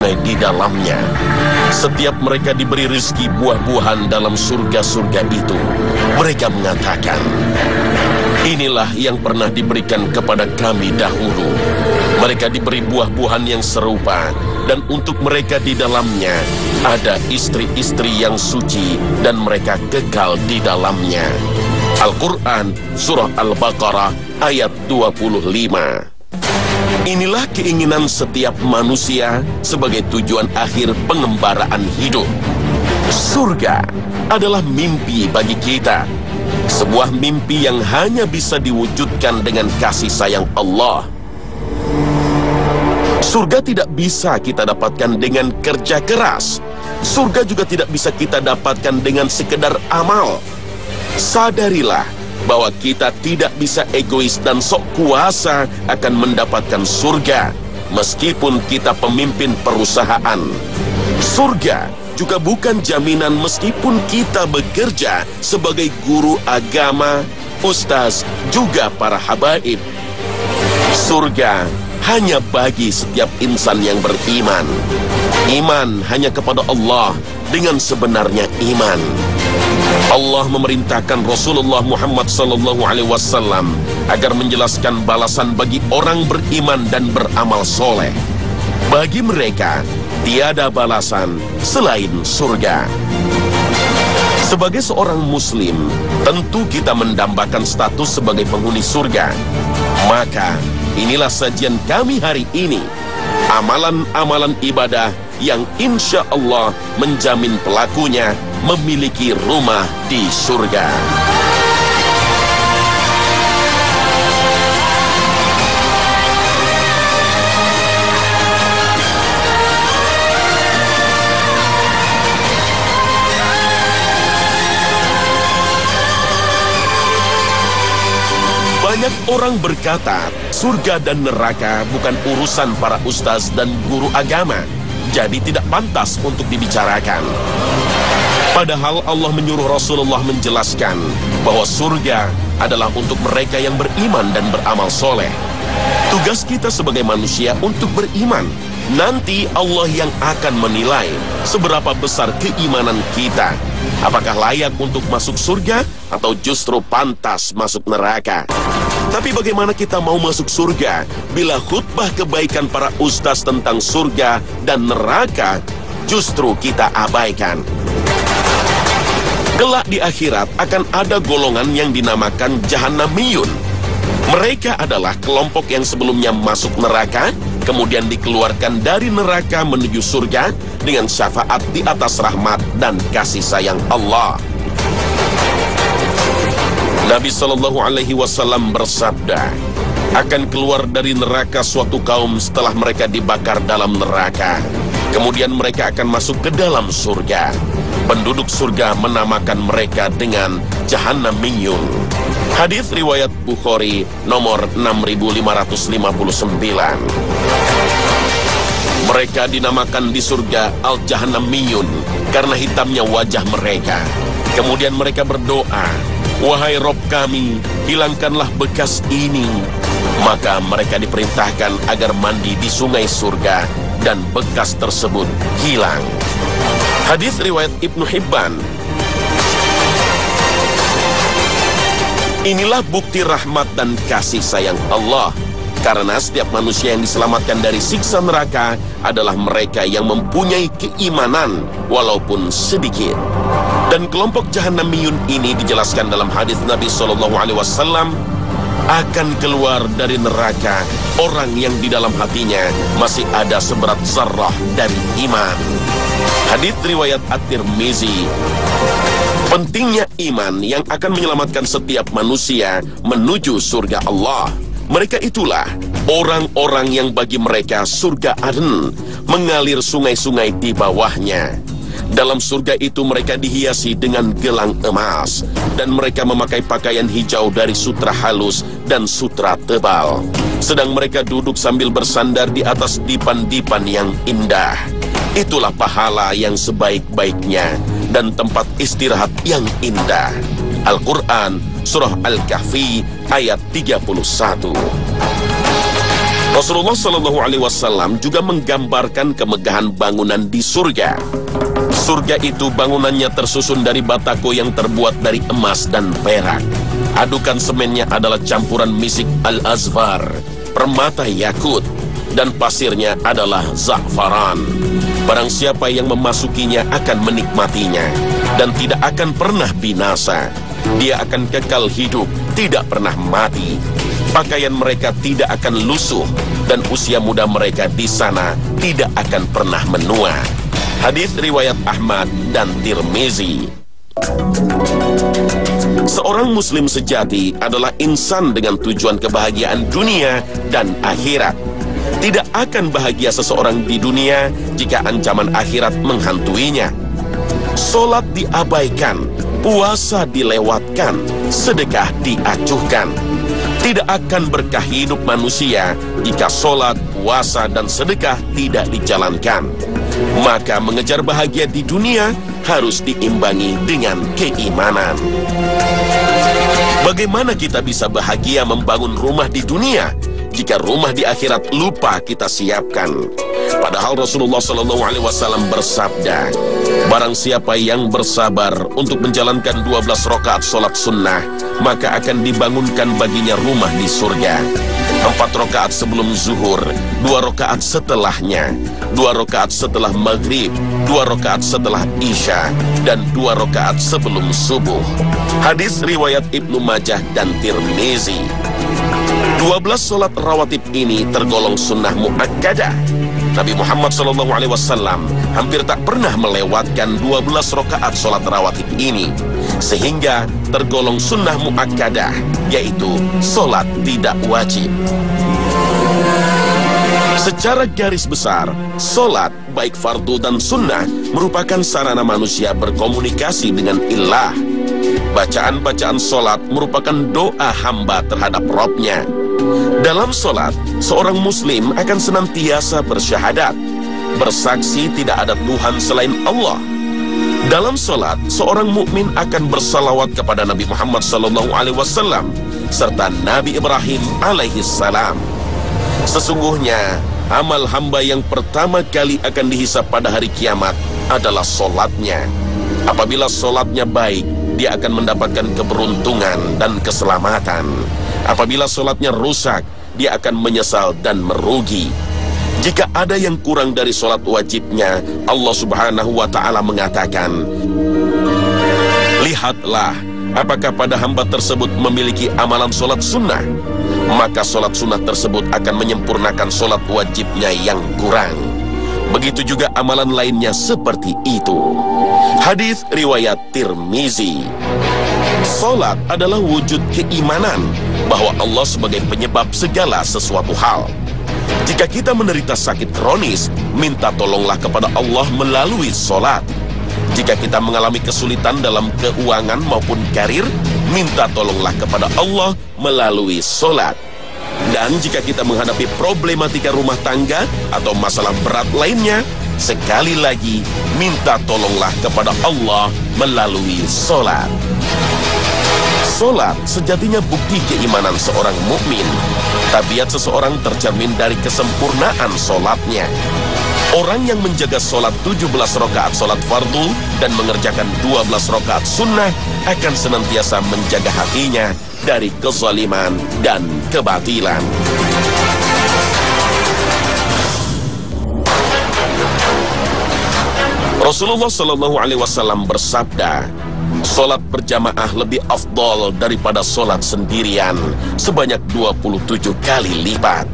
di dalamnya. Setiap mereka diberi rezeki buah-buahan dalam surga-surga itu. Mereka mengatakan, inilah yang pernah diberikan kepada kami dahulu. Mereka diberi buah-buahan yang serupa, dan untuk mereka di dalamnya ada istri-istri yang suci, dan mereka kekal di dalamnya. Al-Quran, Surah Al-Baqarah, ayat 25. Inilah keinginan setiap manusia sebagai tujuan akhir pengembaraan hidup. Surga adalah mimpi bagi kita. Sebuah mimpi yang hanya bisa diwujudkan dengan kasih sayang Allah. Surga tidak bisa kita dapatkan dengan kerja keras. Surga juga tidak bisa kita dapatkan dengan sekedar amal. Sadarilah bahwa kita tidak bisa egois dan sok kuasa akan mendapatkan surga, meskipun kita pemimpin perusahaan. Surga juga bukan jaminan meskipun kita bekerja sebagai guru agama, ustaz, juga para habaib. Surga hanya bagi setiap insan yang beriman. Iman hanya kepada Allah dengan sebenarnya iman. Allah memerintahkan Rasulullah Muhammad SAW agar menjelaskan balasan bagi orang beriman dan beramal soleh. Bagi mereka, tiada balasan selain surga. Sebagai seorang muslim, tentu kita mendambakan status sebagai penghuni surga. Maka, inilah sajian kami hari ini. Amalan-amalan ibadah yang insya Allah menjamin pelakunya memiliki rumah di surga. Banyak orang berkata, surga dan neraka bukan urusan para ustaz dan guru agama, jadi tidak pantas untuk dibicarakan. Padahal Allah menyuruh Rasulullah menjelaskan bahwa surga adalah untuk mereka yang beriman dan beramal soleh. Tugas kita sebagai manusia untuk beriman. Nanti Allah yang akan menilai seberapa besar keimanan kita. Apakah layak untuk masuk surga atau justru pantas masuk neraka? Tapi bagaimana kita mau masuk surga bila khutbah kebaikan para ustaz tentang surga dan neraka justru kita abaikan? Kelak di akhirat akan ada golongan yang dinamakan Jahannamiyun. Mereka adalah kelompok yang sebelumnya masuk neraka, kemudian dikeluarkan dari neraka menuju surga dengan syafaat di atas rahmat dan kasih sayang Allah. Nabi SAW bersabda, akan keluar dari neraka suatu kaum setelah mereka dibakar dalam neraka. Kemudian mereka akan masuk ke dalam surga. Penduduk surga menamakan mereka dengan Jahannamiyun. Hadis riwayat Bukhari nomor 6559. Mereka dinamakan di surga Al-Jahannamiyun karena hitamnya wajah mereka. Kemudian mereka berdoa, wahai Rob kami, hilangkanlah bekas ini. Maka mereka diperintahkan agar mandi di sungai surga dan bekas tersebut hilang. Hadis riwayat Ibnu Hibban. Inilah bukti rahmat dan kasih sayang Allah. Karena setiap manusia yang diselamatkan dari siksa neraka adalah mereka yang mempunyai keimanan walaupun sedikit. Dan kelompok Jahannamiyun ini dijelaskan dalam hadis Nabi SAW, akan keluar dari neraka orang yang di dalam hatinya masih ada seberat zarrah dari iman. Hadis riwayat At-Tirmizi. Pentingnya iman yang akan menyelamatkan setiap manusia menuju surga Allah. Mereka itulah orang-orang yang bagi mereka surga Aden mengalir sungai-sungai di bawahnya. Dalam surga itu mereka dihiasi dengan gelang emas, dan mereka memakai pakaian hijau dari sutra halus dan sutra tebal. Sedang mereka duduk sambil bersandar di atas dipan-dipan yang indah. Itulah pahala yang sebaik-baiknya dan tempat istirahat yang indah. Al-Quran, Surah Al-Kahfi, ayat 31. Rasulullah Shallallahu Alaihi Wasallam juga menggambarkan kemegahan bangunan di surga. Surga itu bangunannya tersusun dari batako yang terbuat dari emas dan perak. Adukan semennya adalah campuran misik al-azfar, permata yakut, dan pasirnya adalah za'faran. Barang siapa yang memasukinya akan menikmatinya dan tidak akan pernah binasa. Dia akan kekal hidup, tidak pernah mati. Pakaian mereka tidak akan lusuh dan usia muda mereka di sana tidak akan pernah menua. Hadis riwayat Ahmad dan Tirmizi. Seorang muslim sejati adalah insan dengan tujuan kebahagiaan dunia dan akhirat. Tidak akan bahagia seseorang di dunia jika ancaman akhirat menghantuinya. Solat diabaikan, puasa dilewatkan, sedekah diacuhkan. Tidak akan berkah hidup manusia jika solat, puasa, dan sedekah tidak dijalankan. Maka mengejar bahagia di dunia harus diimbangi dengan keimanan. Bagaimana kita bisa bahagia membangun rumah di dunia jika rumah di akhirat lupa kita siapkan? Padahal Rasulullah SAW bersabda, barang siapa yang bersabar untuk menjalankan 12 rakaat sholat sunnah, maka akan dibangunkan baginya rumah di surga. 4 rakaat sebelum zuhur, 2 rakaat setelahnya, 2 rakaat setelah maghrib, 2 rakaat setelah isya, dan 2 rakaat sebelum subuh. Hadis riwayat Ibnu Majah dan Tirmizi. 12 sholat rawatib ini tergolong sunnah muakkadah. Nabi Muhammad SAW hampir tak pernah melewatkan 12 rakaat sholat rawatib ini, sehingga tergolong sunnah muakkadah, yaitu sholat tidak wajib. Secara garis besar, sholat baik fardu dan sunnah merupakan sarana manusia berkomunikasi dengan ilah. Bacaan-bacaan sholat merupakan doa hamba terhadap Rabb-nya. Dalam sholat, seorang muslim akan senantiasa bersyahadat, bersaksi tidak ada Tuhan selain Allah. Dalam sholat, seorang mukmin akan bersalawat kepada Nabi Muhammad SAW serta Nabi Ibrahim alaihissalam. Sesungguhnya, amal hamba yang pertama kali akan dihisap pada hari kiamat adalah sholatnya. Apabila sholatnya baik, dia akan mendapatkan keberuntungan dan keselamatan. Apabila sholatnya rusak, dia akan menyesal dan merugi. Jika ada yang kurang dari sholat wajibnya, Allah Subhanahu wa Ta'ala mengatakan, lihatlah, apakah pada hamba tersebut memiliki amalan sholat sunnah? Maka sholat sunnah tersebut akan menyempurnakan sholat wajibnya yang kurang. Begitu juga amalan lainnya seperti itu. Hadis riwayat Tirmizi. Salat adalah wujud keimanan bahwa Allah sebagai penyebab segala sesuatu hal. Jika kita menderita sakit kronis, minta tolonglah kepada Allah melalui salat. Jika kita mengalami kesulitan dalam keuangan maupun karir, minta tolonglah kepada Allah melalui salat. Dan jika kita menghadapi problematika rumah tangga atau masalah berat lainnya, sekali lagi minta tolonglah kepada Allah melalui salat. Salat sejatinya bukti keimanan seorang mukmin. Tabiat seseorang tercermin dari kesempurnaan salatnya. Orang yang menjaga salat 17 rakaat salat fardu dan mengerjakan 12 rakaat sunnah akan senantiasa menjaga hatinya dari kezaliman dan kebatilan. Rasulullah SAW bersabda, salat berjamaah lebih afdal daripada salat sendirian sebanyak 27 kali lipat.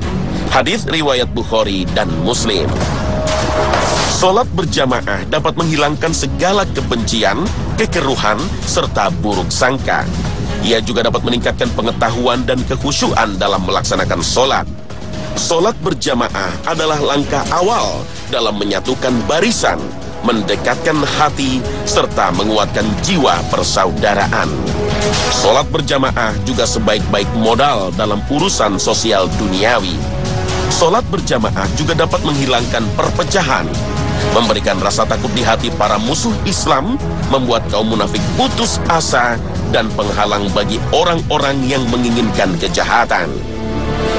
Hadis riwayat Bukhari dan Muslim. Salat berjamaah dapat menghilangkan segala kebencian, kekeruhan, serta buruk sangka. Ia juga dapat meningkatkan pengetahuan dan kekhusyuan dalam melaksanakan salat. Salat berjamaah adalah langkah awal dalam menyatukan barisan, mendekatkan hati, serta menguatkan jiwa persaudaraan. Salat berjamaah juga sebaik-baik modal dalam urusan sosial duniawi. Salat berjamaah juga dapat menghilangkan perpecahan, memberikan rasa takut di hati para musuh Islam, membuat kaum munafik putus asa, dan penghalang bagi orang-orang yang menginginkan kejahatan.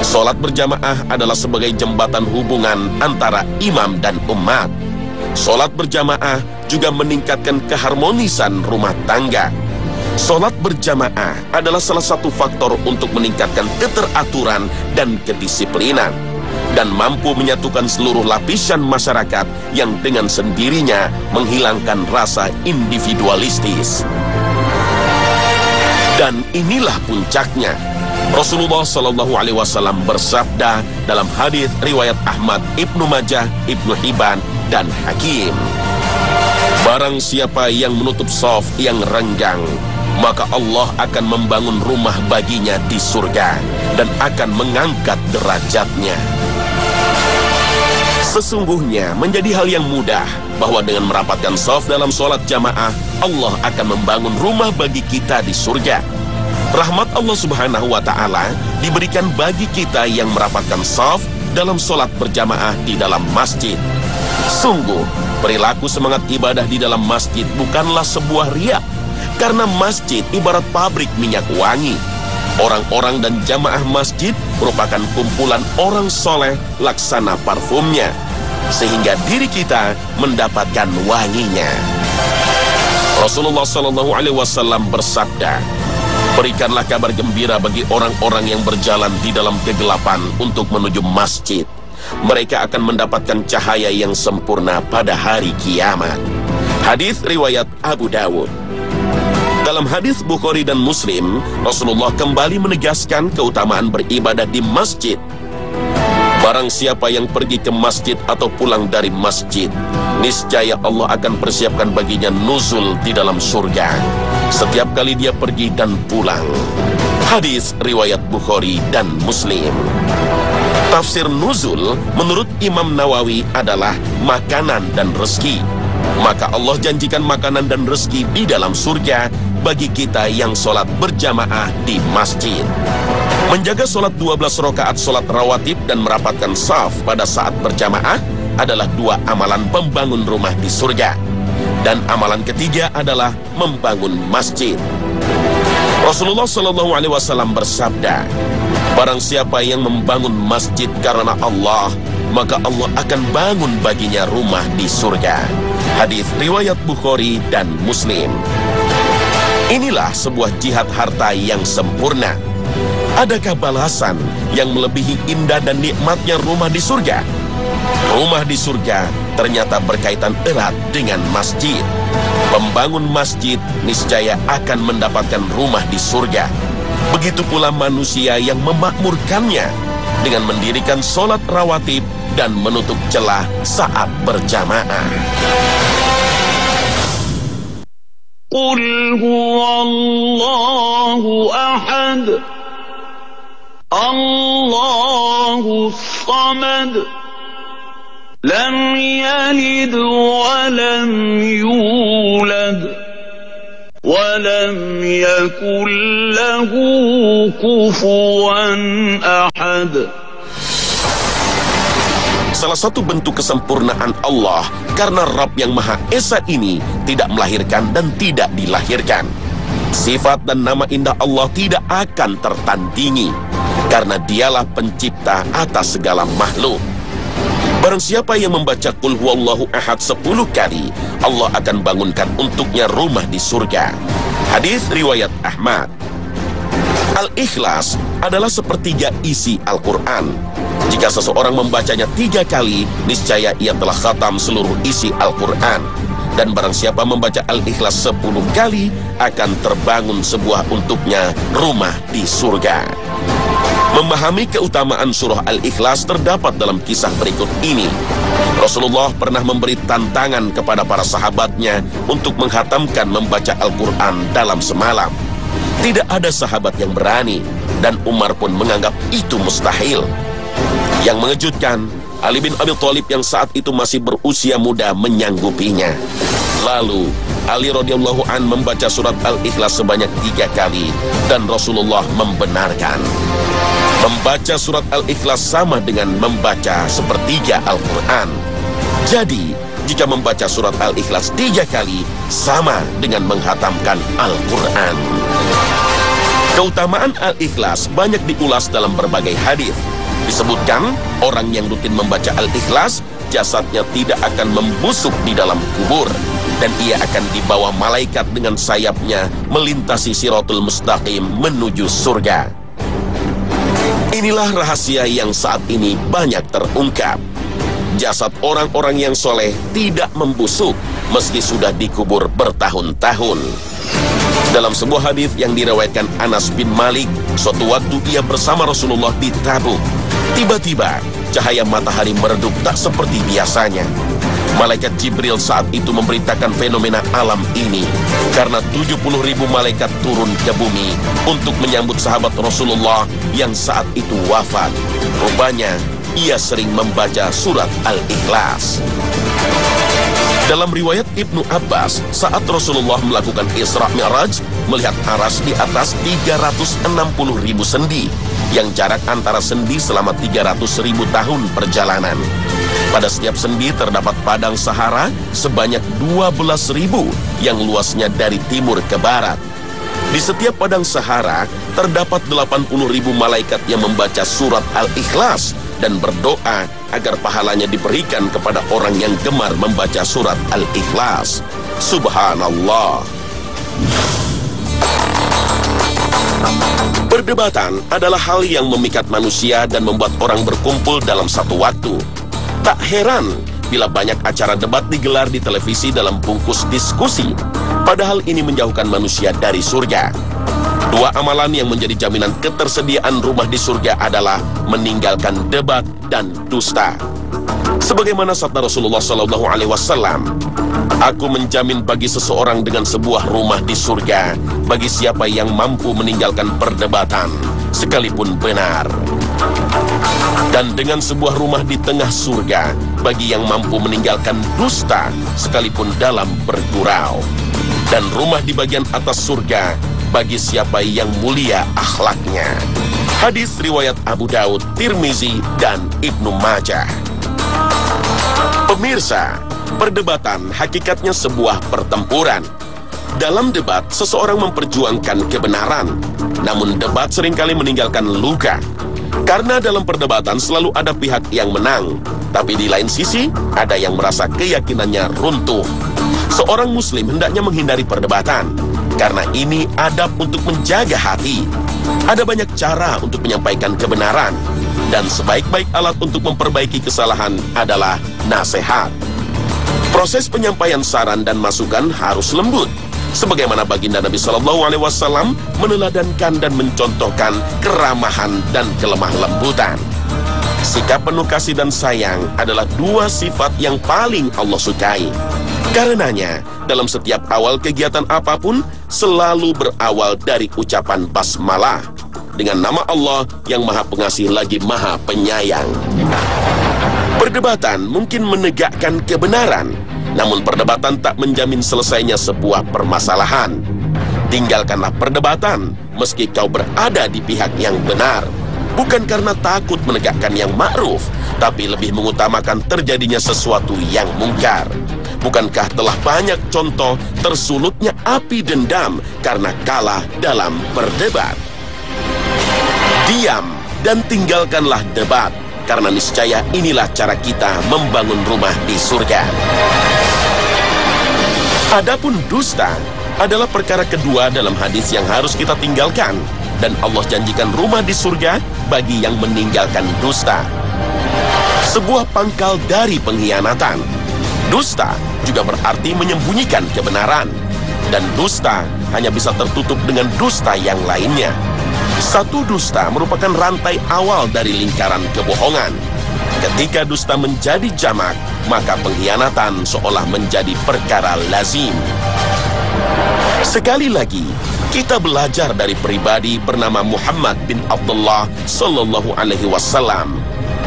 Sholat berjamaah adalah sebagai jembatan hubungan antara imam dan umat. Sholat berjamaah juga meningkatkan keharmonisan rumah tangga. Sholat berjamaah adalah salah satu faktor untuk meningkatkan keteraturan dan kedisiplinan, dan mampu menyatukan seluruh lapisan masyarakat yang dengan sendirinya menghilangkan rasa individualistis. Dan inilah puncaknya. Rasulullah Shallallahu Alaihi Wasallam bersabda dalam hadis riwayat Ahmad, Ibnu Majah, Ibnu Hibban, dan Hakim, barang siapa yang menutup shaf yang renggang, maka Allah akan membangun rumah baginya di surga dan akan mengangkat derajatnya. Sesungguhnya menjadi hal yang mudah bahwa dengan merapatkan shaf dalam sholat jamaah, Allah akan membangun rumah bagi kita di surga. Rahmat Allah Subhanahu wa Ta'ala diberikan bagi kita yang merapatkan shaf dalam sholat berjamaah di dalam masjid. Sungguh, perilaku semangat ibadah di dalam masjid bukanlah sebuah riya, karena masjid ibarat pabrik minyak wangi. Orang-orang dan jamaah masjid merupakan kumpulan orang soleh laksana parfumnya, sehingga diri kita mendapatkan wanginya. Rasulullah Shallallahu Alaihi Wasallam bersabda, berikanlah kabar gembira bagi orang-orang yang berjalan di dalam kegelapan untuk menuju masjid. Mereka akan mendapatkan cahaya yang sempurna pada hari kiamat. Hadis riwayat Abu Dawud. Dalam hadis Bukhari dan Muslim, Rasulullah kembali menegaskan keutamaan beribadah di masjid. Barang siapa yang pergi ke masjid atau pulang dari masjid, niscaya Allah akan persiapkan baginya nuzul di dalam surga setiap kali dia pergi dan pulang. Hadis riwayat Bukhari dan Muslim. Tafsir nuzul menurut Imam Nawawi adalah makanan dan rezeki. Maka Allah janjikan makanan dan rezeki di dalam surga bagi kita yang sholat berjamaah di masjid. Menjaga sholat 12 rakaat sholat rawatib dan merapatkan shaf pada saat berjamaah adalah dua amalan membangun rumah di surga. Dan amalan ketiga adalah membangun masjid. Rasulullah Shallallahu Alaihi Wasallam bersabda, barang siapa yang membangun masjid karena Allah, maka Allah akan bangun baginya rumah di surga. Hadis riwayat Bukhari dan Muslim. Inilah sebuah jihad harta yang sempurna. Adakah balasan yang melebihi indah dan nikmatnya rumah di surga? Rumah di surga ternyata berkaitan erat dengan masjid. Membangun masjid niscaya akan mendapatkan rumah di surga. Begitu pula manusia yang memakmurkannya dengan mendirikan sholat rawatib dan menutup celah saat berjamaah. Qul huwallahu ahad, Allahus samad, lam yalid wa lam yulad, wa lam yakul lahu kufuwan ahad. Salah satu bentuk kesempurnaan Allah karena Rabb yang Maha Esa ini tidak melahirkan dan tidak dilahirkan. Sifat dan nama indah Allah tidak akan tertandingi karena dialah pencipta atas segala makhluk. Barang siapa yang membaca Qul huwallahu ahad 10 kali, Allah akan bangunkan untuknya rumah di surga. Hadis riwayat Ahmad. Al-Ikhlas adalah sepertiga isi Al-Quran. Jika seseorang membacanya 3 kali, niscaya ia telah khatam seluruh isi Al-Quran. Dan barang siapa membaca Al-Ikhlas 10 kali, akan terbangun sebuah untuknya rumah di surga. Memahami keutamaan surah Al-Ikhlas terdapat dalam kisah berikut ini. Rasulullah pernah memberi tantangan kepada para sahabatnya untuk menghatamkan membaca Al-Quran dalam semalam. Tidak ada sahabat yang berani, dan Umar pun menganggap itu mustahil. Yang mengejutkan, Ali bin Abi Thalib yang saat itu masih berusia muda menyanggupinya. Lalu Ali radhiyallahu an membaca surat Al-Ikhlas sebanyak 3 kali, dan Rasulullah membenarkan. Membaca surat Al-Ikhlas sama dengan membaca sepertiga Al-Quran. Jadi, jika membaca surat Al-Ikhlas 3 kali, sama dengan menghatamkan Al-Quran. Keutamaan Al-Ikhlas banyak diulas dalam berbagai hadis. Disebutkan, orang yang rutin membaca Al-Ikhlas, jasadnya tidak akan membusuk di dalam kubur, dan ia akan dibawa malaikat dengan sayapnya melintasi Shiratul Mustaqim menuju surga. Inilah rahasia yang saat ini banyak terungkap. Jasad orang-orang yang soleh tidak membusuk meski sudah dikubur bertahun-tahun. Dalam sebuah hadis yang diriwayatkan Anas bin Malik, suatu waktu ia bersama Rasulullah di Tabuk. Tiba-tiba, cahaya matahari meredup tak seperti biasanya. Malaikat Jibril saat itu memberitakan fenomena alam ini karena 70.000 malaikat turun ke bumi untuk menyambut sahabat Rasulullah yang saat itu wafat. Rupanya, ia sering membaca surat Al-Ikhlas. Dalam riwayat Ibnu Abbas, saat Rasulullah melakukan Isra Mi'raj, melihat aras di atas 360.000 sendi, yang jarak antara sendi selama 300.000 tahun perjalanan. Pada setiap sendi terdapat padang Sahara sebanyak 12.000 yang luasnya dari timur ke barat. Di setiap padang Sahara terdapat 80.000 malaikat yang membaca surat Al-Ikhlas dan berdoa agar pahalanya diberikan kepada orang yang gemar membaca surat Al-Ikhlas. Subhanallah. Perdebatan adalah hal yang memikat manusia dan membuat orang berkumpul dalam satu waktu. Tak heran bila banyak acara debat digelar di televisi dalam bungkus diskusi. Padahal ini menjauhkan manusia dari surga. Dua amalan yang menjadi jaminan ketersediaan rumah di surga adalah meninggalkan debat dan dusta. Sebagaimana sabda Rasulullah SAW, "Aku menjamin bagi seseorang dengan sebuah rumah di surga bagi siapa yang mampu meninggalkan perdebatan, sekalipun benar. Dan dengan sebuah rumah di tengah surga bagi yang mampu meninggalkan dusta, sekalipun dalam bergurau. Dan rumah di bagian atas surga bagi siapa yang mulia akhlaknya." Hadis riwayat Abu Daud, Tirmizi, dan Ibnu Majah. Pemirsa, perdebatan hakikatnya sebuah pertempuran. Dalam debat, seseorang memperjuangkan kebenaran, namun debat seringkali meninggalkan luka. Karena dalam perdebatan selalu ada pihak yang menang, tapi di lain sisi ada yang merasa keyakinannya runtuh. Seorang muslim hendaknya menghindari perdebatan, karena ini adab untuk menjaga hati. Ada banyak cara untuk menyampaikan kebenaran, dan sebaik-baik alat untuk memperbaiki kesalahan adalah nasihat. Proses penyampaian saran dan masukan harus lembut, sebagaimana baginda Nabi SAW meneladankan dan mencontohkan keramahan dan kelemah lembutan. Sikap penuh kasih dan sayang adalah dua sifat yang paling Allah sukai. Karenanya, dalam setiap awal kegiatan apapun selalu berawal dari ucapan basmalah dengan nama Allah yang Maha Pengasih lagi Maha Penyayang. Perdebatan mungkin menegakkan kebenaran, namun perdebatan tak menjamin selesainya sebuah permasalahan. Tinggalkanlah perdebatan meski kau berada di pihak yang benar, bukan karena takut menegakkan yang ma'ruf, tapi lebih mengutamakan terjadinya sesuatu yang mungkar. Bukankah telah banyak contoh tersulutnya api dendam karena kalah dalam berdebat? Diam dan tinggalkanlah debat, karena niscaya inilah cara kita membangun rumah di surga. Adapun dusta adalah perkara kedua dalam hadis yang harus kita tinggalkan, dan Allah janjikan rumah di surga bagi yang meninggalkan dusta. Sebuah pangkal dari pengkhianatan. Dusta juga berarti menyembunyikan kebenaran, dan dusta hanya bisa tertutup dengan dusta yang lainnya. Satu dusta merupakan rantai awal dari lingkaran kebohongan. Ketika dusta menjadi jamak, maka pengkhianatan seolah menjadi perkara lazim. Sekali lagi, kita belajar dari pribadi bernama Muhammad bin Abdullah Sallallahu Alaihi Wasallam.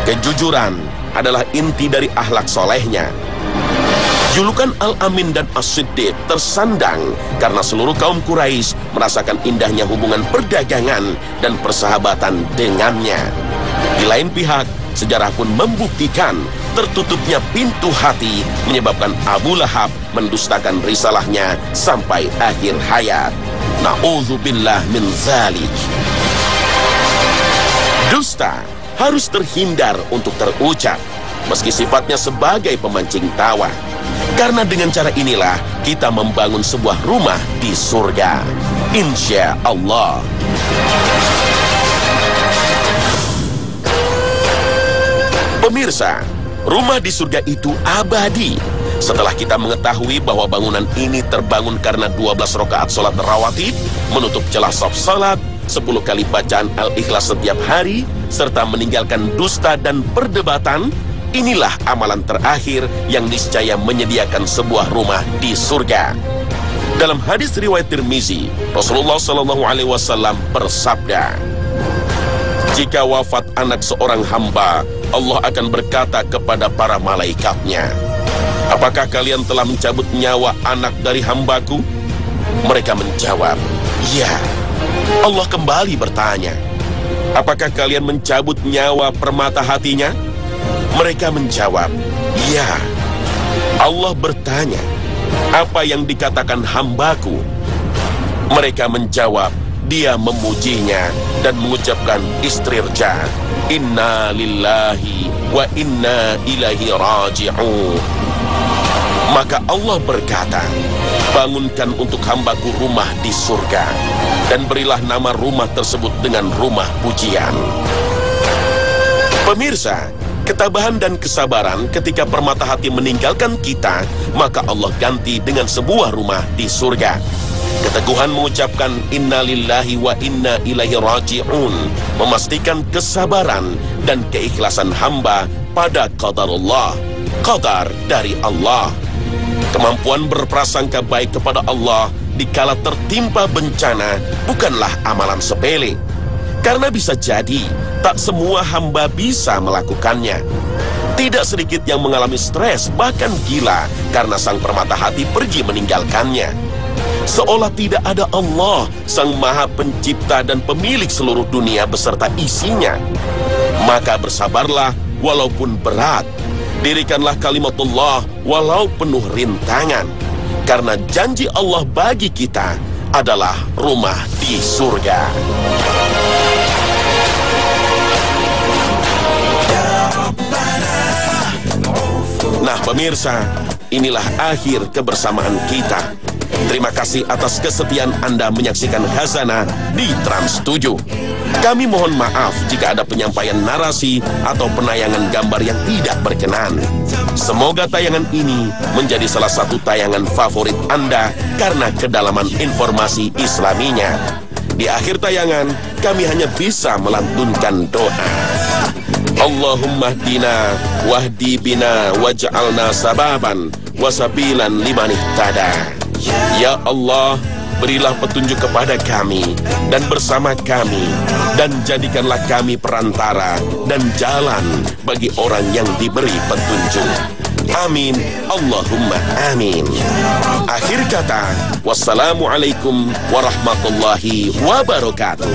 Kejujuran adalah inti dari akhlak solehnya. Julukan Al-Amin dan As-Siddiq tersandang karena seluruh kaum Quraisy merasakan indahnya hubungan perdagangan dan persahabatan dengannya. Di lain pihak, sejarah pun membuktikan tertutupnya pintu hati menyebabkan Abu Lahab mendustakan risalahnya sampai akhir hayat. Na'udzubillah min zalik. Dusta harus terhindar untuk terucap, meski sifatnya sebagai pemancing tawa. Karena dengan cara inilah kita membangun sebuah rumah di surga, insya Allah. Pemirsa, rumah di surga itu abadi. Setelah kita mengetahui bahwa bangunan ini terbangun karena 12 rakaat sholat rawatib, menutup celah saf salat, 10 kali bacaan Al-Ikhlas setiap hari, serta meninggalkan dusta dan perdebatan, inilah amalan terakhir yang niscaya menyediakan sebuah rumah di surga. Dalam hadis riwayat Tirmizi, Rasulullah SAW bersabda, jika wafat anak seorang hamba, Allah akan berkata kepada para malaikatnya, apakah kalian telah mencabut nyawa anak dari hambaku? Mereka menjawab, ya. Allah kembali bertanya, apakah kalian mencabut nyawa permata hatinya? Mereka menjawab, ya. Allah bertanya, apa yang dikatakan hambaku? Mereka menjawab, dia memujinya dan mengucapkan istirja, inna lillahi wa inna ilaihi raji'un. Maka Allah berkata, bangunkan untuk hambaku rumah di surga, dan berilah nama rumah tersebut dengan rumah pujian. Pemirsa, ketabahan dan kesabaran ketika permata hati meninggalkan kita, maka Allah ganti dengan sebuah rumah di surga. Keteguhan mengucapkan innalillahi wa inna ilaihi raji'un memastikan kesabaran dan keikhlasan hamba pada qadarullah, qadar dari Allah. Kemampuan berprasangka baik kepada Allah dikala tertimpa bencana bukanlah amalan sepele. Karena bisa jadi tak semua hamba bisa melakukannya. Tidak sedikit yang mengalami stres bahkan gila karena sang permata hati pergi meninggalkannya. Seolah tidak ada Allah, sang maha pencipta dan pemilik seluruh dunia beserta isinya. Maka bersabarlah walaupun berat. Dirikanlah kalimatullah walau penuh rintangan. Karena janji Allah bagi kita adalah rumah di surga. Nah pemirsa, inilah akhir kebersamaan kita. Terima kasih atas kesetiaan Anda menyaksikan Khazanah di Trans 7. Kami mohon maaf jika ada penyampaian narasi atau penayangan gambar yang tidak berkenan. Semoga tayangan ini menjadi salah satu tayangan favorit Anda karena kedalaman informasi Islaminya. Di akhir tayangan, kami hanya bisa melantunkan doa. Allahumma hdina wahdi bina waj'alna sababan wasabilan liman ihtada. Ya Allah, berilah petunjuk kepada kami dan bersama kami, dan jadikanlah kami perantara dan jalan bagi orang yang diberi petunjuk. Amin, Allahumma amin. Akhir kata, wassalamualaikum warahmatullahi wabarakatuh.